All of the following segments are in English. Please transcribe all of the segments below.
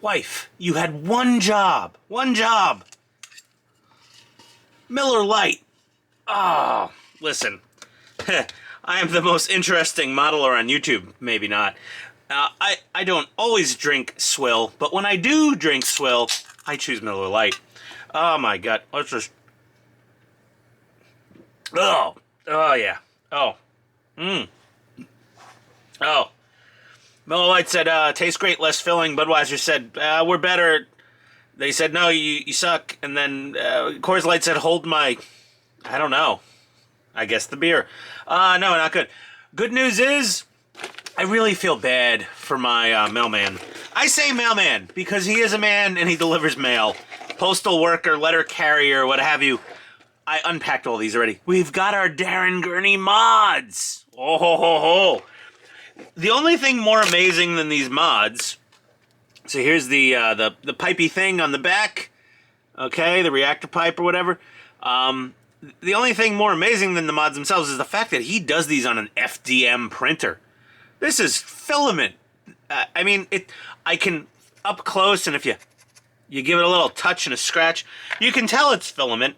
Wife, you had one job. One job. Miller Lite. Oh, listen. I am the most interesting modeler on YouTube. Maybe not. I don't always drink swill, but when I do drink swill, I choose Miller Lite. Oh my god. Let's just... Oh. Oh, yeah. Oh. Oh. Miller Lite said, tastes great, less filling. Budweiser said, we're better. They said, no, you suck. And then Coors Light said, hold my... I don't know. I guess the beer. No, not good. Good news is, I really feel bad for my mailman. I say mailman because he is a man and he delivers mail. Postal worker, letter carrier, what have you. I unpacked all these already. We've got our Darren Gurney mods. Oh, ho, ho, ho. The only thing more amazing than these mods... So here's the pipey thing on the back. Okay, the reactor pipe or whatever. The only thing more amazing than the mods themselves is the fact that he does these on an FDM printer. This is filament. I mean, I can up close, and if you give it a little touch and a scratch, you can tell it's filament.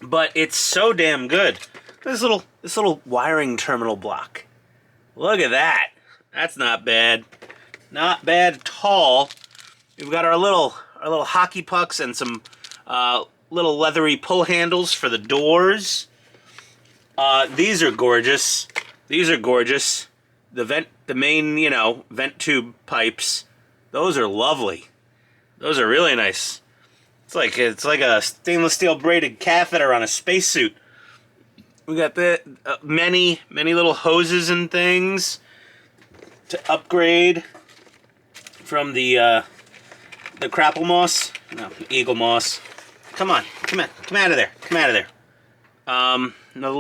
But it's so damn good. This little wiring terminal block. Look at that. That's not bad. Not bad at all. We've got our little hockey pucks and some little leathery pull handles for the doors. These are gorgeous. These are gorgeous. The main, vent tube pipes. Those are lovely. Those are really nice. It's like a stainless steel braided catheter on a spacesuit. We got the many little hoses and things to upgrade from the crapple moss. No, eagle moss. Come on, come out of there. Come out of there. Another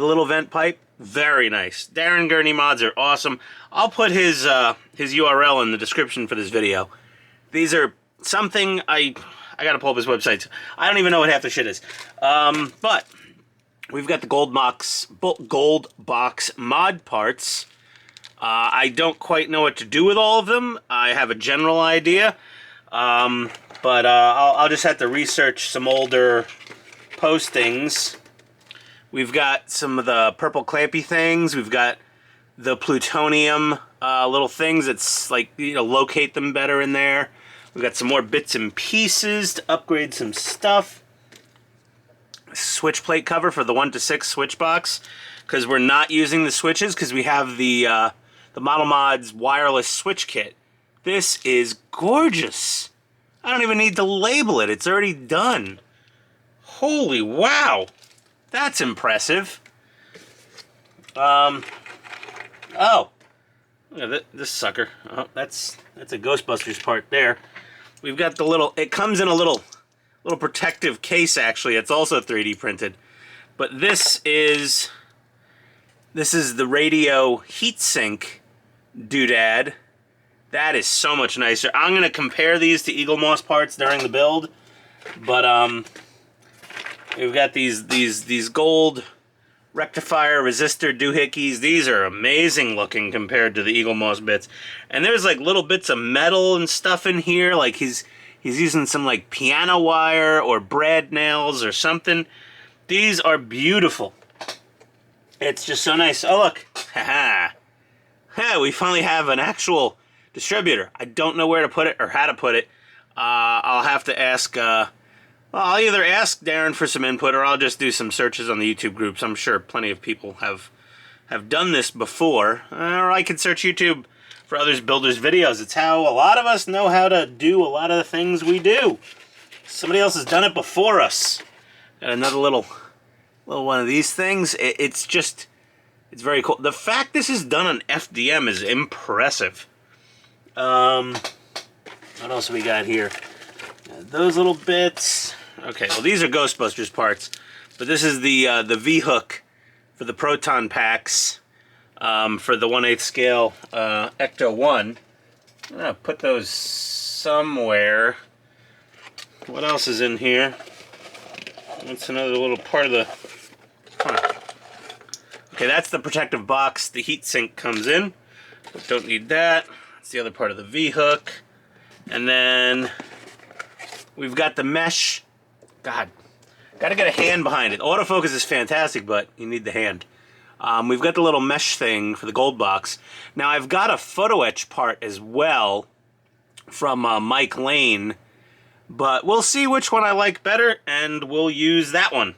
little vent pipe. Very nice. Darren Gurney mods are awesome. I'll put his URL in the description for this video. These are something I gotta pull up his website. I don't even know what half the shit is. But we've got the gold box mod parts. I don't quite know what to do with all of them. I have a general idea. But I'll just have to research some older postings. We've got some of the purple clampy things. We've got the plutonium little things that's like, locate them better in there. We've got some more bits and pieces to upgrade some stuff. Switch plate cover for the 1 to 6 switch box, because we're not using the switches because we have the Model Mods wireless switch kit. This is gorgeous. I don't even need to label it. It's already done. Holy wow. That's impressive. Oh. Look at this sucker. Oh, that's a Ghostbusters part there. We've got the little... It comes in a little protective case, actually. It's also 3D printed. But this is the radio heatsink doodad. That is so much nicer. I'm going to compare these to Eagle Moss parts during the build. But we've got these gold rectifier resistor doohickeys. These are amazing looking compared to the Eagle Moss bits. And there's like little bits of metal and stuff in here. Like he's using some like piano wire or brad nails or something. These are beautiful. It's just so nice. Oh look. Haha. Yeah, we finally have an actual distributor. I don't know where to put it or how to put it. I'll have to ask... I'll either ask Darren for some input or I'll just do some searches on the YouTube groups. I'm sure plenty of people have done this before. Or I can search YouTube for others builders' videos. It's how a lot of us know how to do a lot of the things we do. Somebody else has done it before us. Got another little one of these things. It's very cool. The fact this is done on FDM is impressive. What else we got here? Those little bits. Okay, well these are Ghostbusters parts, but this is the V-hook for the proton packs for the 1/8 scale Ecto 1. I'm gonna put those somewhere. What else is in here? That's another little part of the... Okay, that's the protective box the heatsink comes in. Don't need that. It's the other part of the V-hook. And then we've got the mesh. God, gotta get a hand behind it. Autofocus is fantastic, but you need the hand. We've got the little mesh thing for the gold box. Now I've got a Photo-etch part as well from Mike Lane, but we'll see which one I like better, and we'll use that one.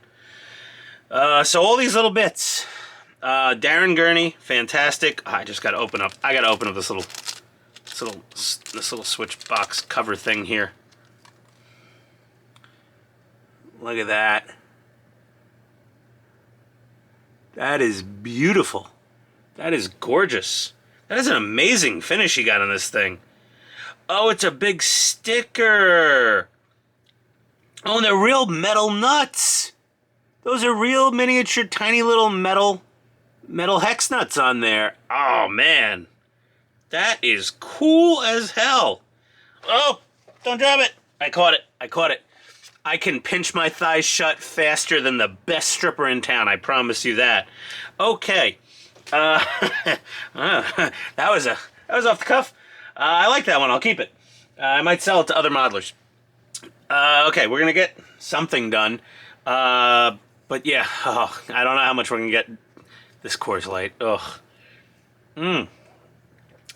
So all these little bits. Darren Gurney, fantastic. I just gotta open up. I gotta open up this little switch box cover thing here. Look at that. That is beautiful. That is gorgeous. That is an amazing finish you got on this thing. Oh, it's a big sticker. Oh, and they're real metal nuts. Those are real miniature, tiny little metal hex nuts on there. Oh, man. That is cool as hell. Oh, don't drop it. I caught it. I can pinch my thighs shut faster than the best stripper in town, I promise you that. Okay. That was off the cuff. I like that one. I'll keep it. I might sell it to other modelers. Okay, we're going to get something done. But yeah, I don't know how much we're going to get this Coors Light. Ugh.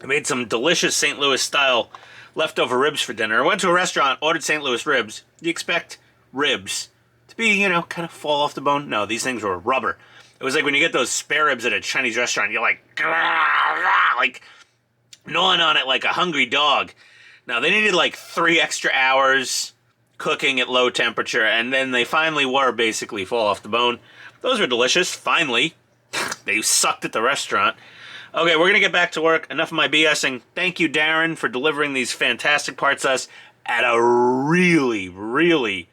I made some delicious St. Louis style leftover ribs for dinner. I went to a restaurant, ordered St. Louis ribs. You expect ribs to be, kind of fall off the bone? No, these things were rubber. It was like when you get those spare ribs at a Chinese restaurant, you're like gnawing on it like a hungry dog. Now, they needed like 3 extra hours cooking at low temperature, and then they finally were basically fall off the bone. Those were delicious, finally. They sucked at the restaurant. Okay, we're going to get back to work. Enough of my BSing. Thank you, Darren, for delivering these fantastic parts to us at a really, really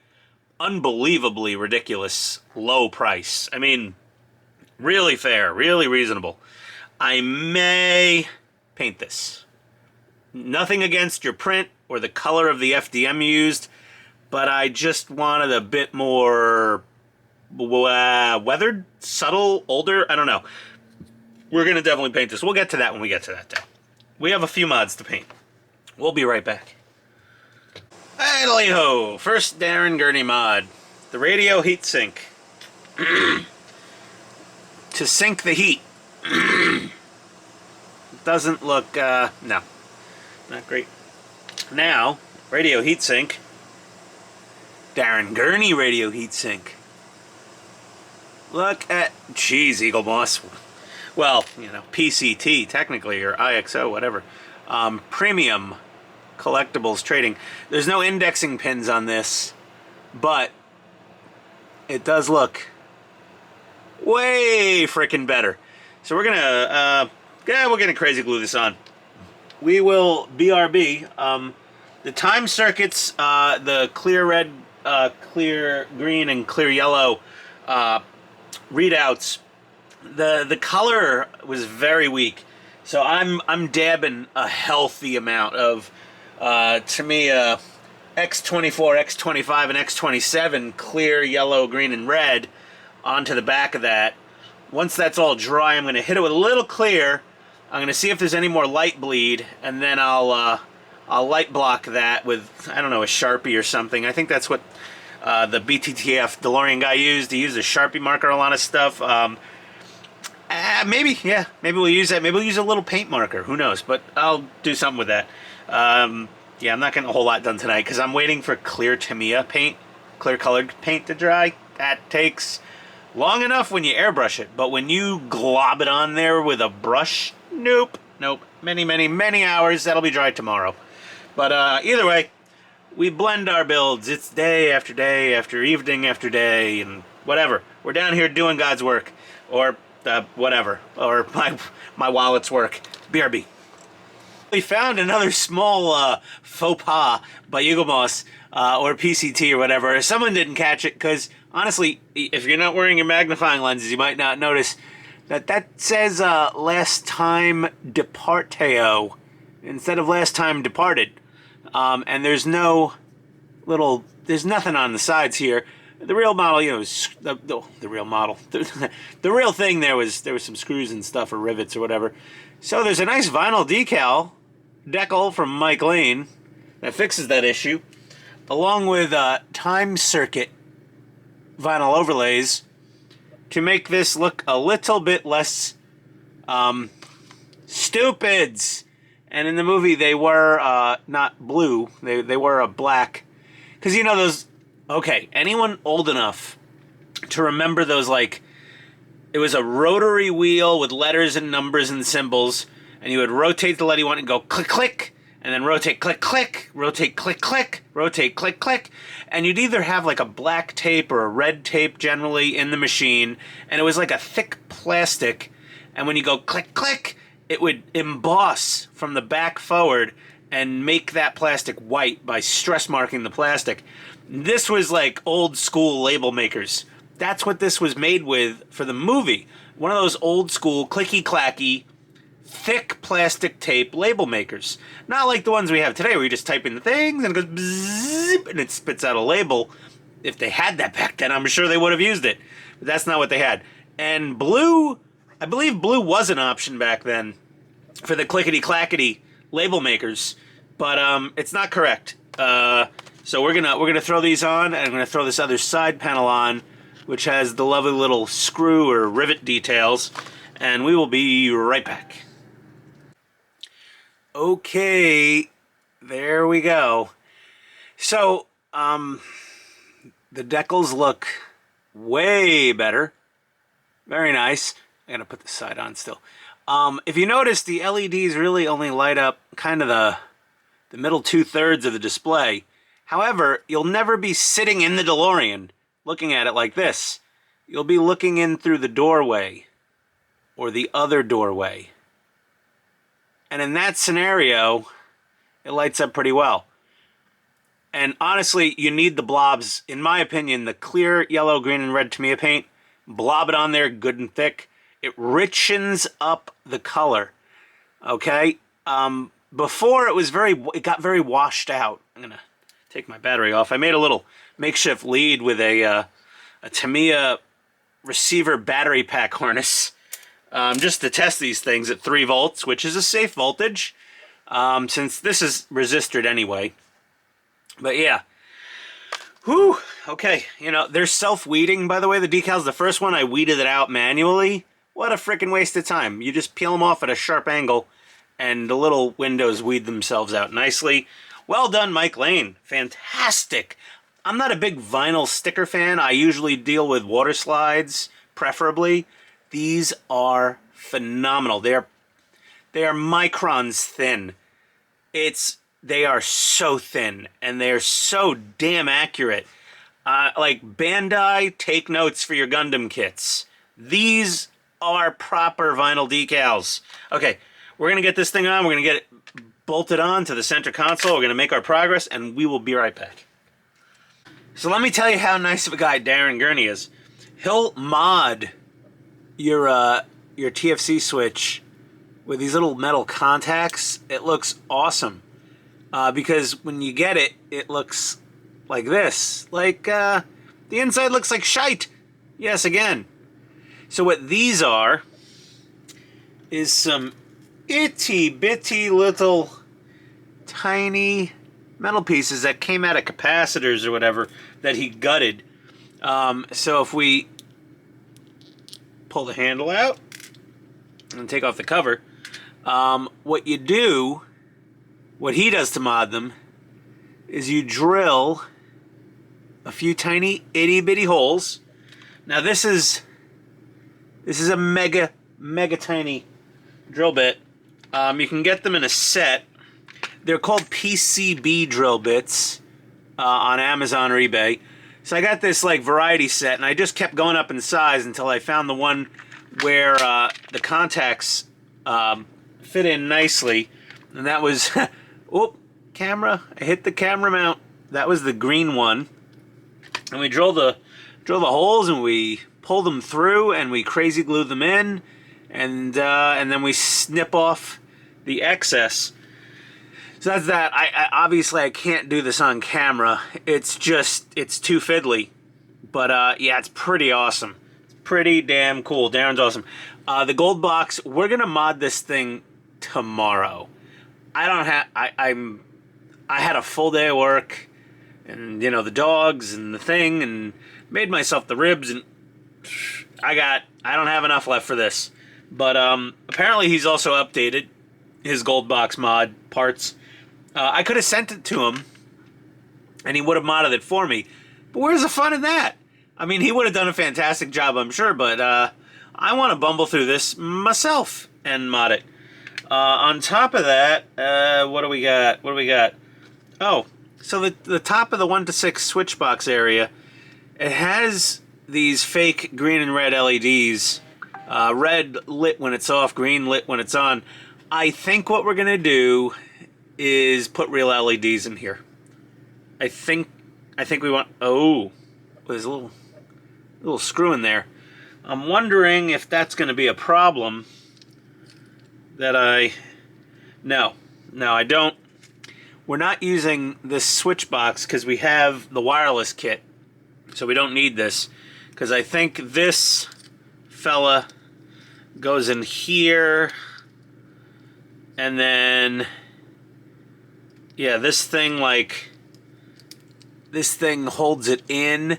unbelievably ridiculous low price. I mean, really fair, really reasonable. I may paint this. Nothing against your print or the color of the FDM you used, but I just wanted a bit more weathered, subtle, older. I don't know. We're going to definitely paint this. We'll get to that when we get to that, though. We have a few mods to paint. We'll be right back. Hey-ho! First Darren Gurney mod. The radio heatsink. To sink the heat. Doesn't look, no. Not great. Now, radio heatsink. Darren Gurney radio heatsink. Look at, geez, Eagle Moss. Well, PCT technically, or IXO, whatever. Premium collectibles trading. There's no indexing pins on this, but it does look way freaking better. So we're gonna, we're gonna crazy glue this on. We will BRB. The time circuits, the clear red, clear green, and clear yellow readouts. The color was very weak, so I'm dabbing a healthy amount of to me X24, X25, and X27 clear yellow, green, and red onto the back of that. Once that's all dry, I'm going to hit it with a little clear. I'm going to see if there's any more light bleed, and then I'll light block that with, I don't know, a Sharpie or something. I think that's what the BTTF DeLorean guy used. He used a Sharpie marker on a lot of stuff. Maybe, yeah. Maybe we'll use that. Maybe we'll use a little paint marker. Who knows? But I'll do something with that. Yeah, I'm not getting a whole lot done tonight because I'm waiting for clear Tamiya paint, clear colored paint to dry. That takes long enough when you airbrush it, but when you glob it on there with a brush, nope. Many, many, many hours. That'll be dry tomorrow. But either way, we blend our builds. It's day after day after evening after day and whatever. We're down here doing God's work, or whatever, or my wallet's work. BRB. We found another small faux pas by Eagle Moss or PCT or whatever. Someone didn't catch it because, honestly, if you're not wearing your magnifying lenses, you might not notice that says last time departeo instead of last time departed. And there's no there's nothing on the sides here. The real model, the real model. The real thing there was some screws and stuff or rivets or whatever. So there's a nice vinyl decal decal from Mike Lane that fixes that issue, along with time circuit vinyl overlays to make this look a little bit less stupids. And in the movie, they were not blue. They were a black. Because, you know, those... Okay, anyone old enough to remember those, like... It was a rotary wheel with letters and numbers and symbols. And you would rotate the letter you want and go click, click. And then rotate, click, click. Rotate, click, click. Rotate, click, click. And you'd either have, like, a black tape or a red tape, generally, in the machine. And it was like a thick plastic. And when you go click, click... it would emboss from the back forward and make that plastic white by stress marking the plastic. This was like old school label makers. That's what this was made with for the movie. One of those old school clicky clacky, thick plastic tape label makers. Not like the ones we have today where you just type in the things and it goes bzzz and it spits out a label. If they had that back then, I'm sure they would have used it. But that's not what they had. And blue... I believe blue was an option back then for the clickety-clackety label makers, but it's not correct. So we're gonna throw these on, and I'm gonna throw this other side panel on, which has the lovely little screw or rivet details, and we will be right back. Okay, there we go. So the decals look way better. Very nice. I'm going to put the side on still. If you notice, the LEDs really only light up kind of the middle 2/3 of the display. However, you'll never be sitting in the DeLorean looking at it like this. You'll be looking in through the doorway or the other doorway. And in that scenario, it lights up pretty well. And honestly, you need the blobs. In my opinion, the clear yellow, green, and red Tamiya paint, blob it on there good and thick. It richens up the color, okay? Before it got very washed out. I'm gonna take my battery off. I made a little makeshift lead with a Tamiya receiver battery pack harness, just to test these things at 3 volts, which is a safe voltage, since this is resisted anyway. But yeah. Whew, okay, you know, they're self-weeding, by the way, the decals. The first one, I weeded it out manually. What a freaking waste of time. You just peel them off at a sharp angle, and the little windows weed themselves out nicely. Well done, Mike Lane. Fantastic. I'm not a big vinyl sticker fan. I usually deal with water slides, preferably. These are phenomenal. They are microns thin. They are so thin, and they're so damn accurate. Like Bandai, take notes for your Gundam kits. These are proper vinyl decals. Okay, we're going to get this thing on. We're going to get it bolted on to the center console. We're going to make our progress, and we will be right back. So let me tell you how nice of a guy Darren Gurney is. He'll mod your TFC switch with these little metal contacts. It looks awesome. Because when you get it, it looks like this. Like, the inside looks like shite. Yes, again. So what these are is some itty-bitty little tiny metal pieces that came out of capacitors or whatever that he gutted. So if we pull the handle out and take off the cover, what you do... What he does to mod them is you drill a few tiny itty-bitty holes. Now this is a mega tiny drill bit. You can get them in a set. They're called PCB drill bits on Amazon or eBay. So I got this like variety set, and I just kept going up in size until I found the one where the contacts fit in nicely, and that was. Oh, camera! I hit the camera mount. That was the green one, and we drill the holes, and we pull them through, and we crazy glue them in, and then we snip off the excess. So that's that. I obviously I can't do this on camera. It's too fiddly, but yeah, it's pretty awesome. It's pretty damn cool. Darren's awesome. The gold box. We're gonna mod this thing tomorrow. I don't have. I had a full day of work, and you know the dogs and the thing, and made myself the ribs, and I don't have enough left for this. But apparently he's also updated his gold box mod parts. I could have sent it to him, and he would have modded it for me. But where's the fun in that? I mean, he would have done a fantastic job, I'm sure, but I want to bumble through this myself and mod it. On top of that, what do we got? What do we got? Oh, so the top of the 1 to 6 switch box area, it has these fake green and red LEDs. Red lit when it's off, green lit when it's on. I think what we're going to do is put real LEDs in here. I think we want... Oh, there's a little screw in there. I'm wondering if that's going to be a problem that No, I don't. We're not using this switch box because we have the wireless kit. So we don't need this. Because I think this fella goes in here. And then... Yeah, this thing holds it in.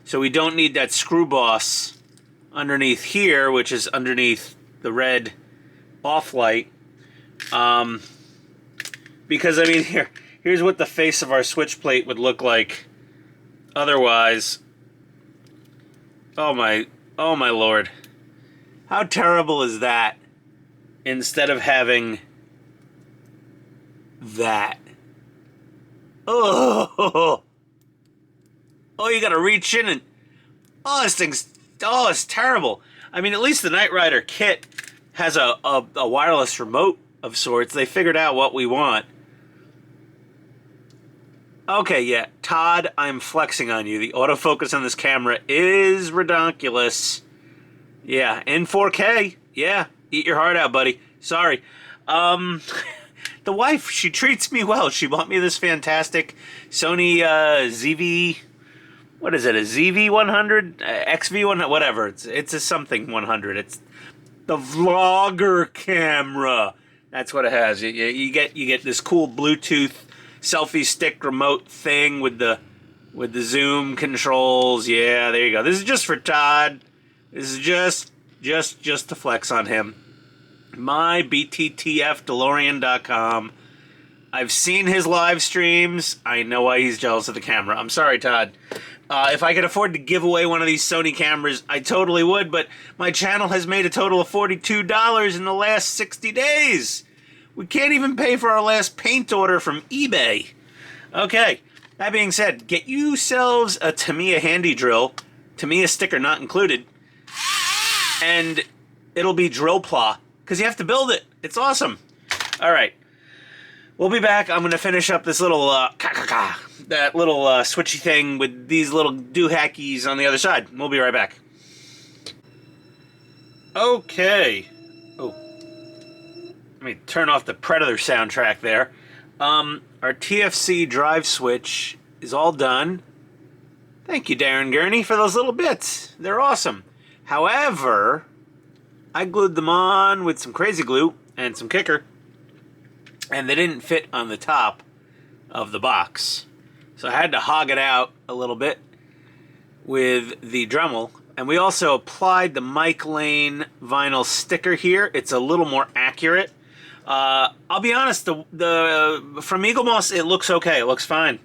So we don't need that screw boss underneath here, which is underneath the red off light. Because, I mean, here's what the face of our switch plate would look like otherwise. Oh my lord. How terrible is that? Instead of having that. Oh, you gotta reach in and... Oh, this thing's... Oh, it's terrible. I mean, at least the Knight Rider kit has a wireless remote of sorts. They figured out what we want. Okay, yeah. Todd, I'm flexing on you. The autofocus on this camera is redonkulous. Yeah, in 4K. Yeah, eat your heart out, buddy. Sorry. The wife, she treats me well. She bought me this fantastic Sony ZV... What is it, a ZV-100? XV-100? Whatever. It's a something 100. It's the vlogger camera. That's what it has. You get this cool Bluetooth selfie stick remote thing with the zoom controls. Yeah, there you go. This is just for Todd. This is just to flex on him. My BTTF DeLorean.com. I've seen his live streams. I know why he's jealous of the camera. I'm sorry, Todd. If I could afford to give away one of these Sony cameras, I totally would, but my channel has made a total of $42 in the last 60 days. We can't even pay for our last paint order from eBay. Okay, that being said, get yourselves a Tamiya handy drill, Tamiya sticker not included, and it'll be drill plah, because you have to build it. It's awesome. All right. We'll be back. I'm going to finish up this little, that little switchy thing with these little doohackies on the other side. We'll be right back. Okay. Oh. Let me turn off the Predator soundtrack there. Our TFC drive switch is all done. Thank you, Darren Gurney, for those little bits. They're awesome. However, I glued them on with some crazy glue and some kicker, and they didn't fit on the top of the box. So I had to hog it out a little bit with the Dremel. And we also applied the Mike Lane vinyl sticker here. It's a little more accurate. I'll be honest, the from Eagle Moss, it looks okay. It looks fine.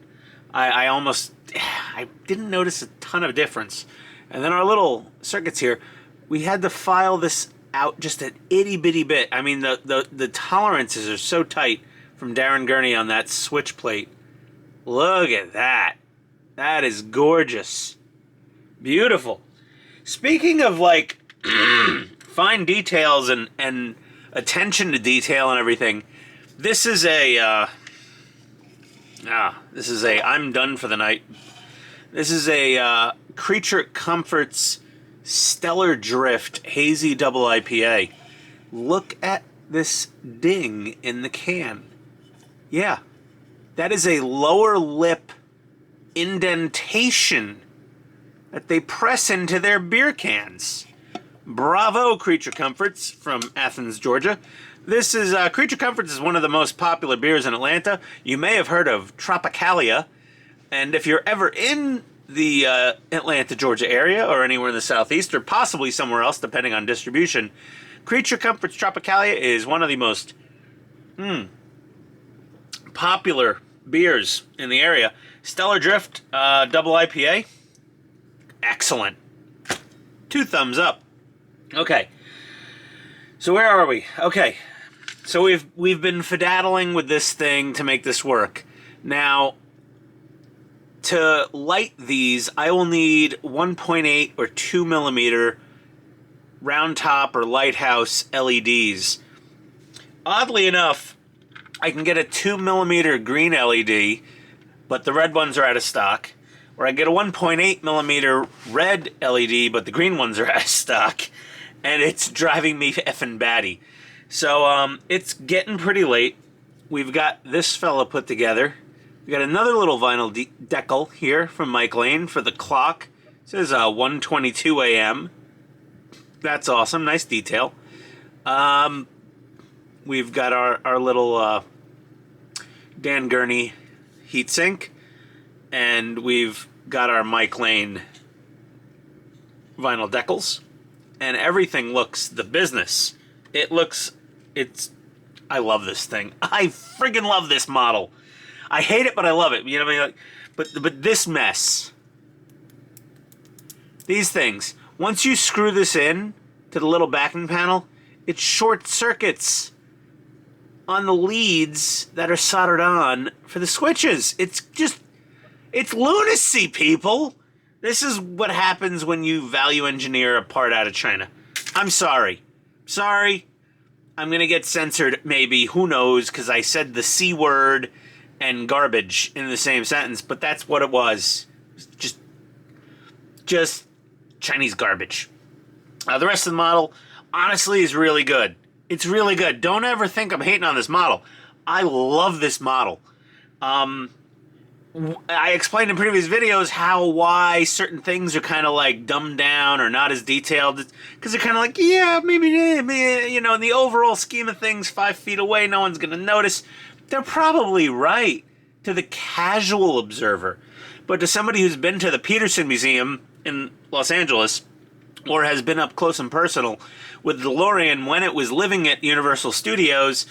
I didn't notice a ton of difference. And then our little circuits here, we had to file this out just an itty-bitty bit. I mean, the tolerances are so tight from Darren Gurney on that switch plate. Look at that. That is gorgeous. Beautiful. Speaking of, like, fine details and attention to detail and everything, this is I'm done for the night. This is a Creature Comforts Stellar Drift Hazy Double IPA. Look at this ding in the can. Yeah, that is a lower lip indentation that they press into their beer cans. Bravo, Creature Comforts from Athens, Georgia. This is Creature Comforts is one of the most popular beers in Atlanta. You may have heard of Tropicalia, and if you're ever in the Atlanta, Georgia area, or anywhere in the southeast, or possibly somewhere else, depending on distribution, Creature Comforts Tropicalia is one of the most popular beers in the area. Stellar Drift double IPA, excellent. 2 thumbs up. Okay, so where are we? Okay, so we've been fidaddling with this thing to make this work. Now, to light these, I will need 1.8 or 2 millimeter round top or lighthouse LEDs. Oddly enough, I can get a 2 millimeter green LED, but the red ones are out of stock. Or I get a 1.8 millimeter red LED, but the green ones are out of stock. And it's driving me effing batty. So it's getting pretty late. We've got this fella put together. We got another little vinyl decal here from Mike Lane for the clock. It says 1:22 a.m. That's awesome. Nice detail. We've got our little Dan Gurney heatsink. And we've got our Mike Lane vinyl decals. And everything looks the business. I love this thing. I friggin' love this model. I hate it, but I love it. You know what I mean? But this mess. These things. Once you screw this in to the little backing panel, it short circuits on the leads that are soldered on for the switches. It's lunacy, people. This is what happens when you value engineer a part out of China. I'm sorry. Sorry. I'm going to get censored, maybe. Who knows? Because I said the C word and garbage in the same sentence. But that's what it was. Just Chinese garbage. The rest of the model, honestly, is really good. It's really good. Don't ever think I'm hating on this model. I love this model. I explained in previous videos why certain things are kind of like dumbed down or not as detailed. Because they're kind of like, yeah, maybe, you know, in the overall scheme of things, 5 feet away, no one's going to notice. They're probably right to the casual observer. But to somebody who's been to the Peterson Museum in Los Angeles, or has been up close and personal with DeLorean when it was living at Universal Studios,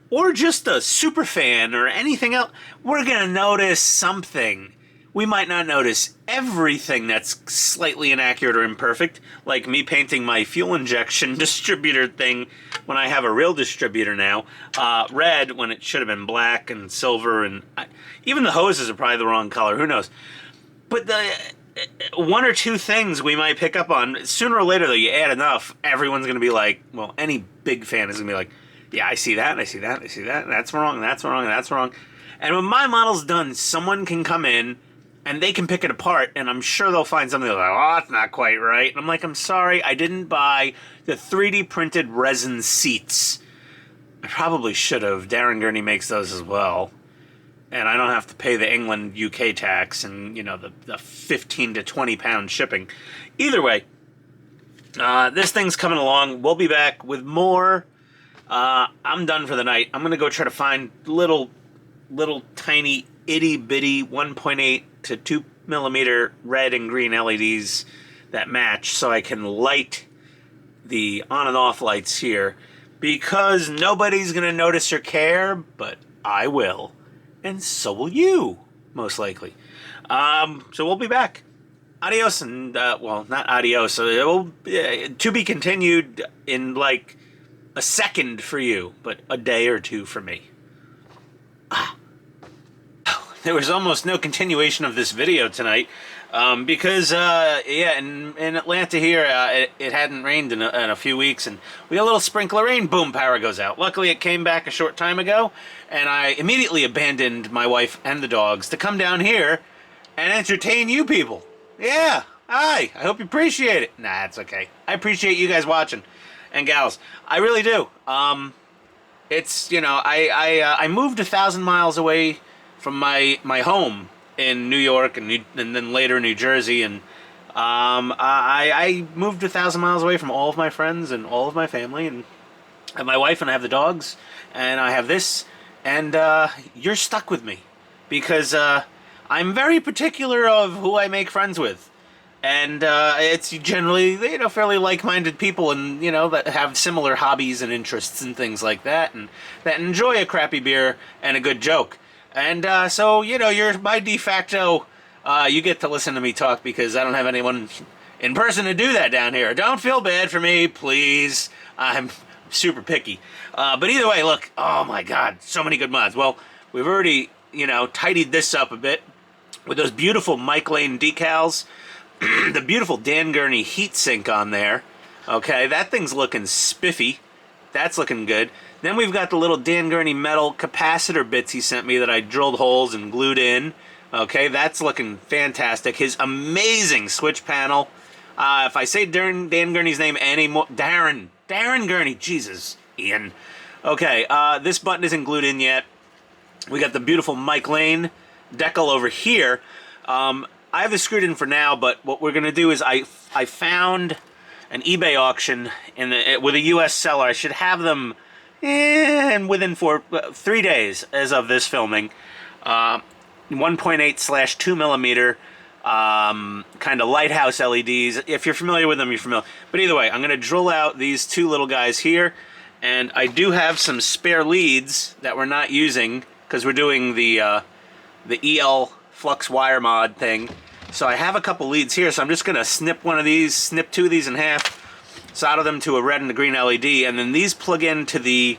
or just a super fan or anything else, we're going to notice something. We might not notice everything that's slightly inaccurate or imperfect, like me painting my fuel injection distributor thing when I have a real distributor now, red when it should have been black and silver, and even the hoses are probably the wrong color, who knows. But the 1 or 2 things we might pick up on, sooner or later though, you add enough, everyone's going to be like, well, any big fan is going to be like, yeah, I see that, I see that, I see that, that's wrong, that's wrong, that's wrong. And when my model's done, someone can come in and they can pick it apart, and I'm sure they'll find something like, oh, that's not quite right. And I'm like, I'm sorry, I didn't buy the 3D printed resin seats. I probably should have. Darren Gurney makes those as well. And I don't have to pay the England UK tax and, you know, the 15 to 20 pound shipping. Either way, this thing's coming along. We'll be back with more. I'm done for the night. I'm going to go try to find little tiny itty bitty 1.8 to 2 millimeter red and green LEDs that match so I can light the on and off lights here, because nobody's going to notice or care, but I will. And so will you, most likely. So we'll be back. Adios, and, well, not adios. So it will, to be continued in, like, a second for you, but a day or 2 for me. There was almost no continuation of this video tonight, because, yeah, in Atlanta here, it hadn't rained in a few weeks, and we got a little sprinkle of rain, boom, power goes out. Luckily, it came back a short time ago, and I immediately abandoned my wife and the dogs to come down here and entertain you people. Yeah, hi, I hope you appreciate it. Nah, it's okay. I appreciate you guys watching, and gals. I really do. It's, you know, I moved 1,000 miles away from my home in New York and then later New Jersey, and I moved 1,000 miles away from all of my friends and all of my family, and I have my wife and I have the dogs, and I have this, and you're stuck with me because I'm very particular of who I make friends with. And it's generally, fairly like-minded people, and that have similar hobbies and interests and things like that, and that enjoy a crappy beer and a good joke. And so you're my de facto. You get to listen to me talk because I don't have anyone in person to do that down here. Don't feel bad for me, please. I'm super picky. But either way, look. Oh my God, so many good mods. Well, we've already tidied this up a bit with those beautiful Mike Lane decals. The beautiful Dan Gurney Heatsink on there. Okay, that thing's looking spiffy. That's looking good. Then we've got the little Dan Gurney metal capacitor bits he sent me that I drilled holes and glued in. Okay, that's looking fantastic. His amazing switch panel. If I say Dan Gurney's name anymore, Darren Gurney, Jesus, Ian. Okay, this button isn't glued in yet. We got the beautiful Mike Lane decal over here. I have this screwed in for now, but what we're going to do is I found an eBay auction with a U.S. seller. I should have them within 3 days as of this filming. 1.8/2 millimeter kind of lighthouse LEDs. If you're familiar with them, you're familiar. But either way, I'm going to drill out these two little guys here. And I do have some spare leads that we're not using because we're doing the EL flux wire mod thing. So I have a couple leads here, so I'm just going to snip one of these, snip two of these in half, solder them to a red and a green LED, and then these plug into the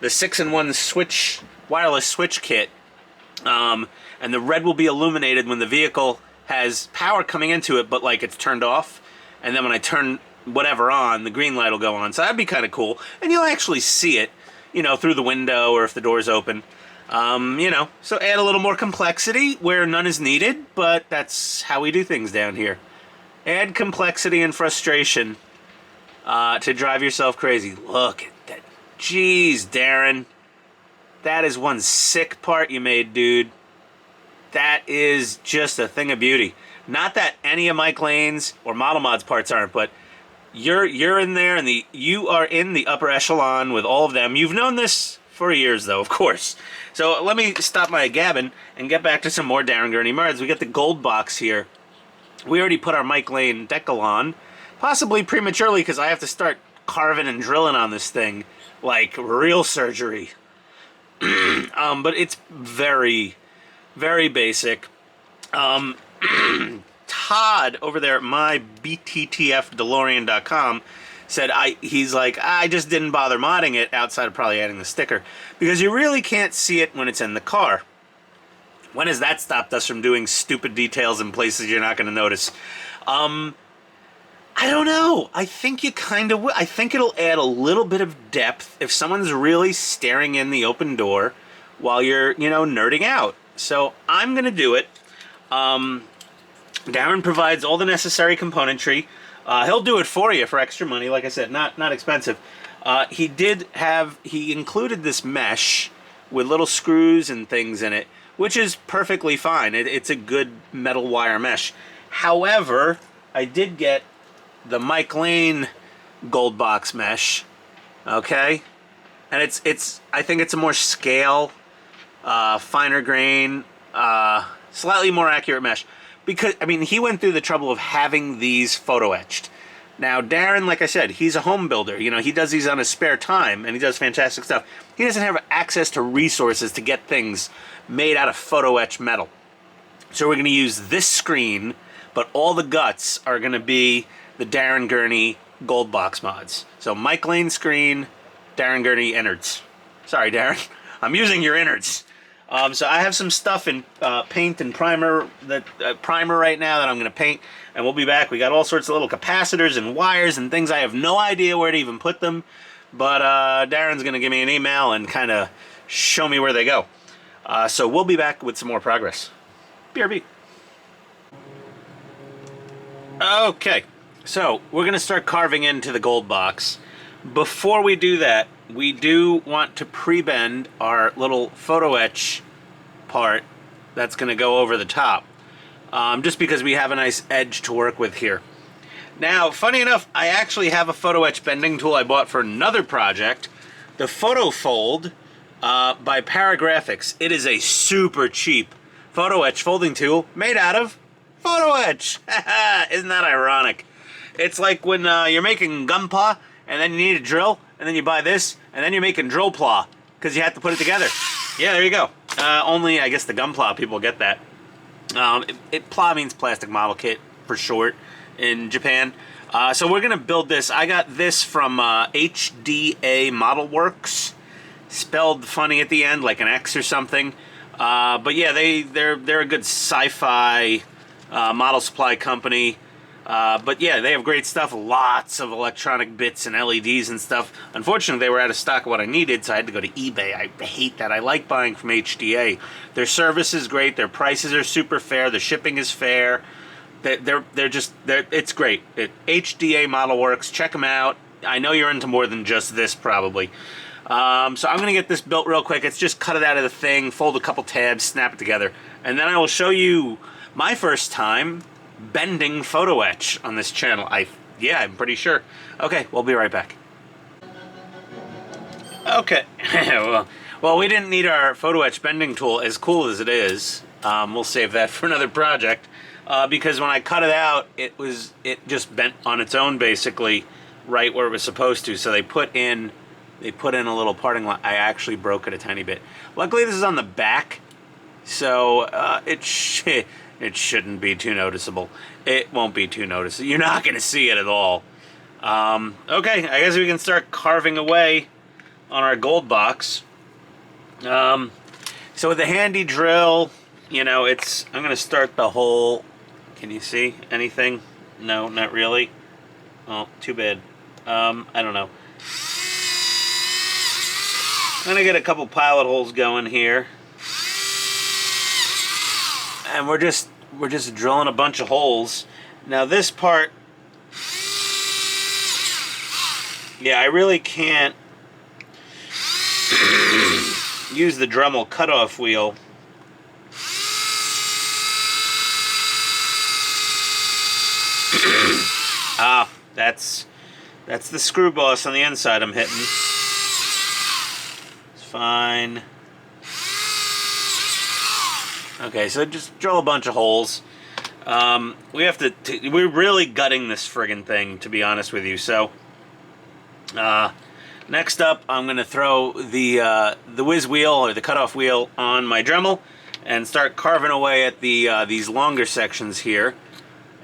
6-in-1 switch, wireless switch kit. And the red will be illuminated when the vehicle has power coming into it, but like it's turned off. And then when I turn whatever on, the green light will go on. So that'd be kind of cool. And you'll actually see it, through the window or if the door's open. So add a little more complexity where none is needed, but that's how we do things down here. Add complexity and frustration to drive yourself crazy. Look at that. Jeez, Darren. That is one sick part you made, dude. That is just a thing of beauty. Not that any of Mike Lane's or Model Mod's parts aren't, but you're in there, and you are in the upper echelon with all of them. You've known this for years, though, of course. So let me stop my gabbing and get back to some more Darren Gurney merds. We got the gold box here. We already put our Mike Lane decal on, possibly prematurely because I have to start carving and drilling on this thing like real surgery. But it's very, very basic. Todd over there at mybttfdelorean.com said he's like, I just didn't bother modding it outside of probably adding the sticker because you really can't see it when it's in the car. When has that stopped us from doing stupid details in places you're not going to notice? I don't know. I think you kind of will. I think it'll add a little bit of depth if someone's really staring in the open door while you're, nerding out. So I'm going to do it. Darren provides all the necessary componentry. He'll do it for you for extra money. Like I said, not expensive. He included this mesh with little screws and things in it, which is perfectly fine. It's a good metal wire mesh. However, I did get the Mike Lane gold box mesh. Okay, and I think it's a more scale, finer grain, slightly more accurate mesh. Because, he went through the trouble of having these photo-etched. Now, Darren, like I said, he's a home builder. He does these on his spare time, and he does fantastic stuff. He doesn't have access to resources to get things made out of photo-etched metal. So we're going to use this screen, but all the guts are going to be the Darren Gurney gold box mods. So Mike Lane screen, Darren Gurney innards. Sorry, Darren. I'm using your innards. So I have some stuff in paint and primer right now that I'm going to paint, and we'll be back. We got all sorts of little capacitors and wires and things. I have no idea where to even put them, but Darren's going to give me an email and kind of show me where they go. So we'll be back with some more progress. BRB. Okay, so we're going to start carving into the gold box. Before we do that, we do want to pre-bend our little photo-etch part that's going to go over the top, just because we have a nice edge to work with here. Now, funny enough, I actually have a photo-etch bending tool I bought for another project, the Photo Fold by Paragraphics. It is a super cheap Photo-etch folding tool made out of Photo-etch. Isn't that ironic? It's like when you're making gunpla and then you need a drill, and then you buy this, and then you're making drill pla because you have to put it together. Yeah, there you go. Only, I guess, the gunpla people get that. Pla means plastic model kit for short in Japan. So we're gonna build this. I got this from HDA Model Works, spelled funny at the end, like an X or something. But yeah, they're a good sci-fi model supply company. But yeah, they have great stuff. Lots of electronic bits and LEDs and stuff. Unfortunately, they were out of stock of what I needed, so I had to go to eBay. I hate that. I like buying from HDA. Their service is great. Their prices are super fair. The shipping is fair. It's great. HDA Model Works. Check them out. I know you're into more than just this, probably. So I'm going to get this built real quick. It's just cut it out of the thing, fold a couple tabs, snap it together. And then I will show you my first time bending Photo-etch on this channel. I'm pretty sure. Okay, we'll be right back. Okay. well, we didn't need our Photo-etch bending tool, as cool as it is. We'll save that for another project. Because when I cut it out, it just bent on its own, basically, right where it was supposed to. So they put in a little parting line. I actually broke it a tiny bit. Luckily, this is on the back, so it shouldn't be too noticeable. It won't be too noticeable. You're not going to see it at all. Okay, I guess we can start carving away on our gold box. So with the handy drill, I'm going to start the hole. Can you see anything? No, not really. Oh, too bad. I don't know. I'm going to get a couple pilot holes going here. And we're just drilling a bunch of holes. Now this part, yeah, I really can't use the Dremel cutoff wheel. That's the screw boss on the inside I'm hitting. It's fine. Okay, so just drill a bunch of holes. We're really gutting this friggin' thing, to be honest with you. So, next up, I'm gonna throw the whiz wheel or the cutoff wheel on my Dremel and start carving away at these longer sections here.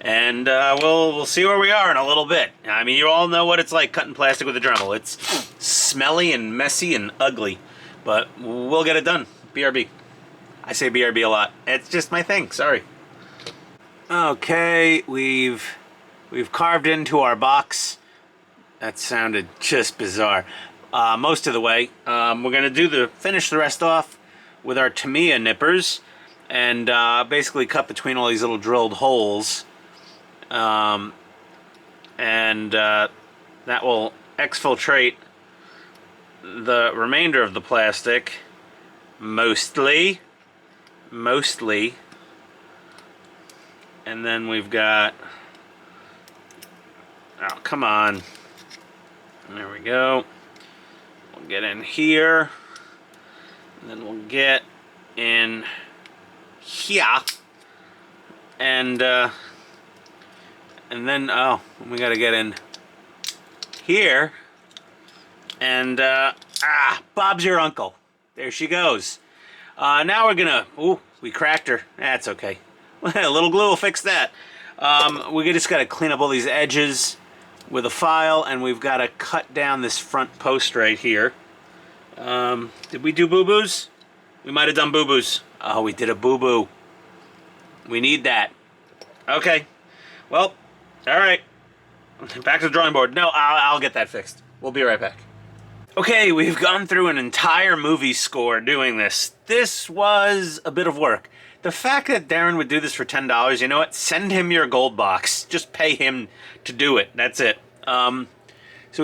And we'll see where we are in a little bit. I mean, you all know what it's like cutting plastic with a Dremel. It's smelly and messy and ugly, but we'll get it done. BRB. I say BRB a lot. It's just my thing. Sorry. Okay, we've carved into our box. That sounded just bizarre. Most of the way. We're gonna finish the rest off with our Tamiya nippers and basically cut between all these little drilled holes. And that will exfiltrate the remainder of the plastic, mostly. And then we've got, oh, come on. There we go. We'll get in here, and then we'll get in here, and then, oh, we gotta get in here, and Bob's your uncle. There she goes. Now we're gonna, ooh, we cracked her. That's okay. A little glue will fix that. We just gotta clean up all these edges with a file, and we've gotta cut down this front post right here. Did we do boo-boos? We might have done boo-boos. Oh, we did a boo-boo. We need that. Okay. Well, alright. Back to the drawing board. No, I'll get that fixed. We'll be right back. Okay, we've gone through an entire movie score doing this. This was a bit of work. The fact that Darren would do this for $10, you know what? Send him your gold box. Just pay him to do it. That's it. So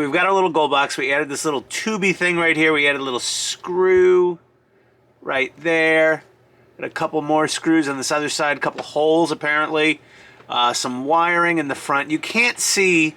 we've got our little gold box. We added this little tubey thing right here. We added a little screw right there. Got a couple more screws on this other side. A couple holes, apparently. Some wiring in the front. You can't see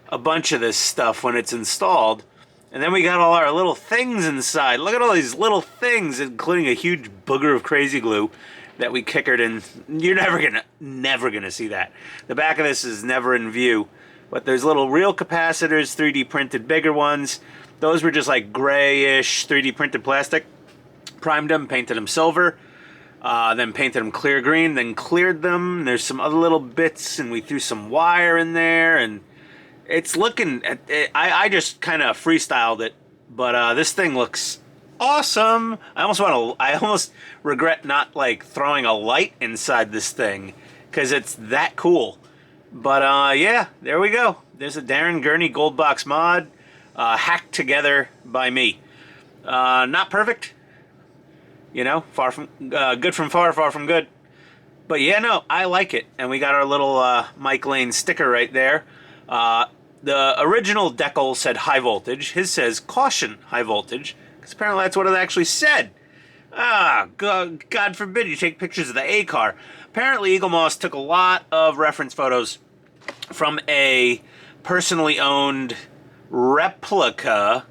a bunch of this stuff when it's installed. And then we got all our little things inside. Look at all these little things, including a huge booger of crazy glue that we kickered in. You're never gonna see that. The back of this is never in view. But there's little real capacitors, 3D printed bigger ones. Those were just like grayish 3D printed plastic. Primed them, painted them silver. Then painted them clear green, then cleared them. There's some other little bits, and we threw some wire in there, and it's looking. I just kind of freestyled it, but this thing looks awesome. I almost regret not like throwing a light inside this thing because it's that cool. But yeah, there we go. There's a Darren Gurney gold box mod, hacked together by me. Not perfect. You know, far from good from far, far from good. But yeah, no, I like it. And we got our little Mike Lane sticker right there. The original decal said high voltage. His says caution high voltage. Because apparently that's what it actually said. God forbid you take pictures of the A car. Apparently Eagle Moss took a lot of reference photos from a personally owned replica.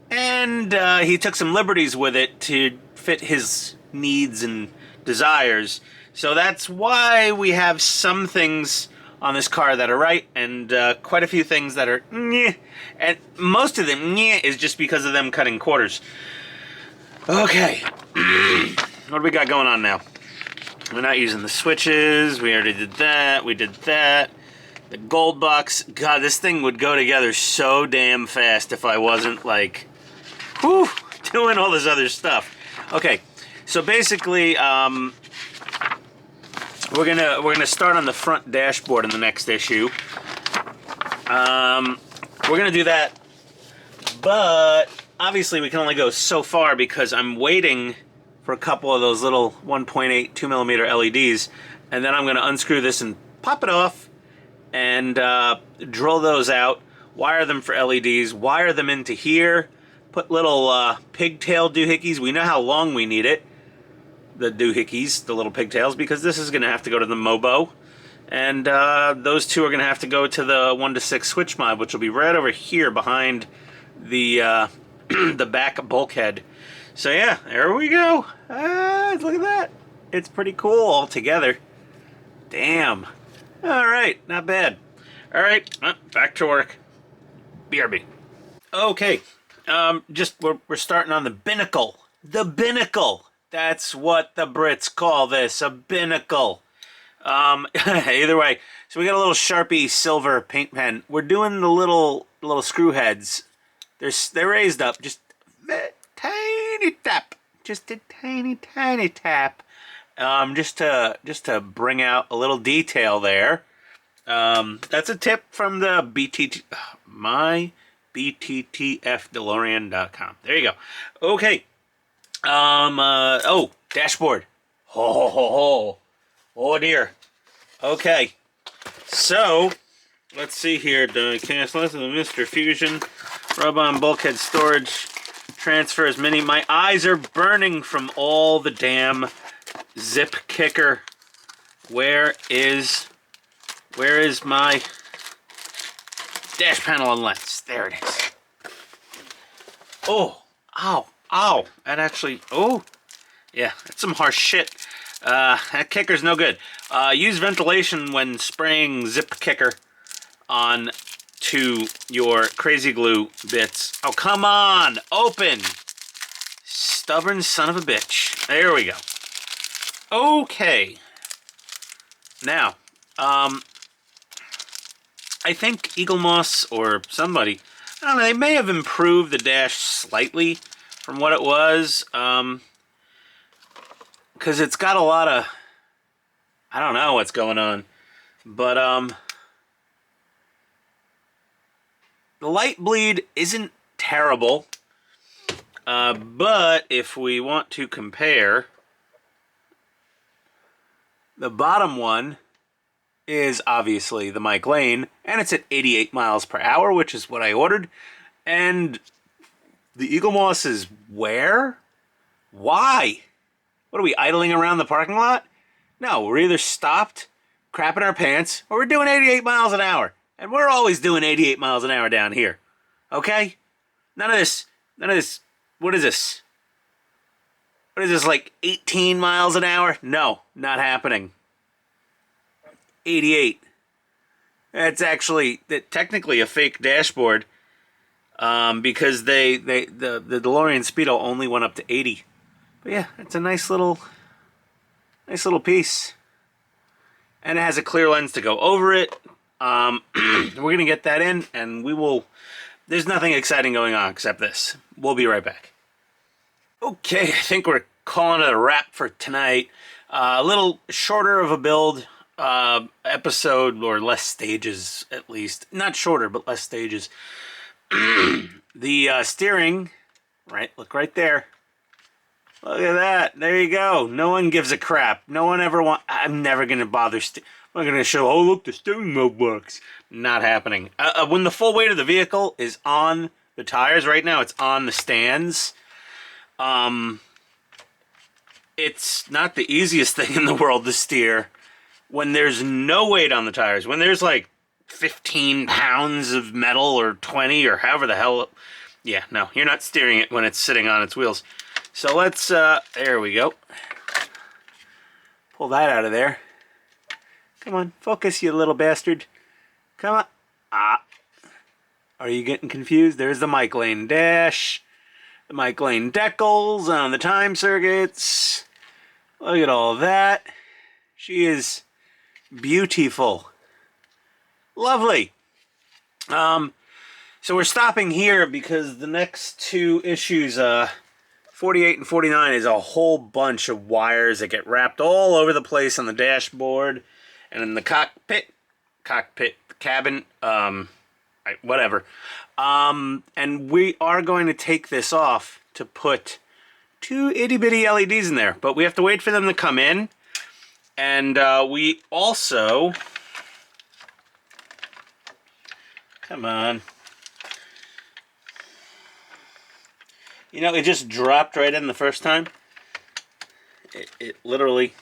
And he took some liberties with it to fit his needs and desires. So that's why we have some things on this car that are right, and quite a few things that are nyeh. And most of them nyeh is just because of them cutting quarters. Okay. What do we got going on now? We're not using the switches. We already did that. We did that. The gold box. God, this thing would go together so damn fast if I wasn't like, whew, doing all this other stuff. Okay, so basically, we're gonna start on the front dashboard in the next issue. We're gonna do that, but obviously we can only go so far because I'm waiting for a couple of those little 1.8 2mm LEDs, and then I'm gonna unscrew this and pop it off and drill those out, wire them for LEDs, wire them into here. Put little pigtail doohickeys. We know how long we need it. The doohickeys, the little pigtails, because this is going to have to go to the Mobo. And those two are going to have to go to the 1 to 6 switch mod, which will be right over here behind the the back bulkhead. So yeah, there we go. Look at that. It's pretty cool all together. Damn. All right, not bad. All right, back to work. BRB. Okay. We're starting on the binnacle. The binnacle. That's what the Brits call this, a binnacle. Either way, so we got a little Sharpie silver paint pen. We're doing the little screw heads. They're raised up, just a tiny tap, just a tiny tap, just to bring out a little detail there. That's a tip from the BTTFDeLorean.com. There you go. Okay. Dashboard. Oh dear. Okay. So, let's see here. The cast less of the Mr. Fusion. Rub-on bulkhead storage. Transfers mini. My eyes are burning from all the damn zip kicker. Where is my dash panel and lens? There it is. Oh, ow. That actually, yeah, that's some harsh shit. That kicker's no good. Use ventilation when spraying zip kicker on to your crazy glue bits. Oh, come on, open. Stubborn son of a bitch. There we go. Okay. Now, I think Eagle Moss or somebody, I don't know, they may have improved the dash slightly from what it was, because it's got a lot of, I don't know what's going on, but the light bleed isn't terrible, but if we want to compare, the bottom one is obviously the Mike Lane, and it's at 88 miles per hour, which is what I ordered, and the Eagle Moss is where? Why? What are we, idling around the parking lot? No, we're either stopped, crapping our pants, or we're doing 88 miles an hour. And we're always doing 88 miles an hour down here. Okay? None of this. None of this. What is this? What is this, like 18 miles an hour? No, not happening. 88. That's actually technically a fake dashboard, because the DeLorean Speedo only went up to 80. But yeah, it's a nice little piece, and it has a clear lens to go over it. We're gonna get that in, and we will. There's nothing exciting going on except this. We'll be right back. Okay, I think we're calling it a wrap for tonight. A little shorter of a build episode, or less stages at least. Not shorter, but less stages. The steering, right? Look right there. Look at that. There you go. No one gives a crap. No one ever I'm never going to bother. I'm not going to show, oh, look, the steering wheel works. Not happening. When the full weight of the vehicle is on the tires, right now it's on the stands. It's not the easiest thing in the world to steer when there's no weight on the tires. When there's like 15 pounds of metal, or 20, or however the hell. Yeah, no, you're not steering it when it's sitting on its wheels. So let's, there we go. Pull that out of there. Come on, focus, you little bastard. Come on. Ah. Are you getting confused? There's the Mike Lane dash. The Mike Lane decals on the time circuits. Look at all that. She is beautiful. Lovely. So we're stopping here because the next two issues, 48 and 49, is a whole bunch of wires that get wrapped all over the place on the dashboard and in the cockpit, the cabin, whatever. And we are going to take this off to put two itty-bitty LEDs in there, but we have to wait for them to come in. And we also... Come on. You know, it just dropped right in the first time. It literally...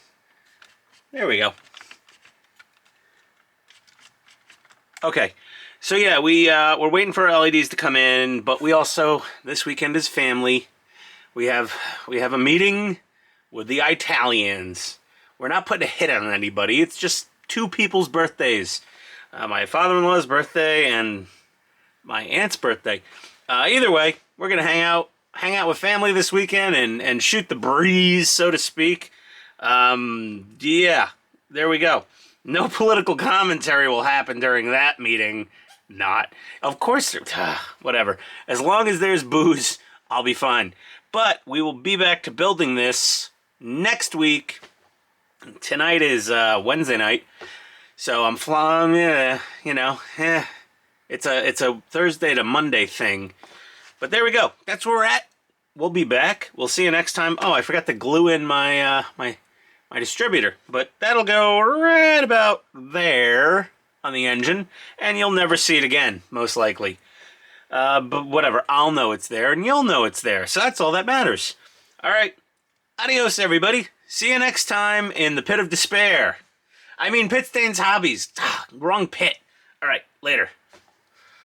There we go. Okay. So yeah, we're waiting for our LEDs to come in, but we also, this weekend is family. We have a meeting with the Italians. We're not putting a hit on anybody. It's just two people's birthdays. My father-in-law's birthday and my aunt's birthday. Either way, we're gonna hang out with family this weekend and shoot the breeze, so to speak. Yeah, there we go. No political commentary will happen during that meeting. Not. Of course, whatever. As long as there's booze, I'll be fine. But we will be back to building this next week. Tonight is Wednesday night. So I'm flying, it's a Thursday to Monday thing. But there we go. That's where we're at. We'll be back. We'll see you next time. Oh, I forgot to glue in my my distributor, but that'll go right about there on the engine, and you'll never see it again, most likely. But whatever, I'll know it's there, and you'll know it's there, so that's all that matters. All right, adios, everybody. See you next time in the Pit of Despair. I mean, Pit Stains Hobbies. Wrong pit. All right, later.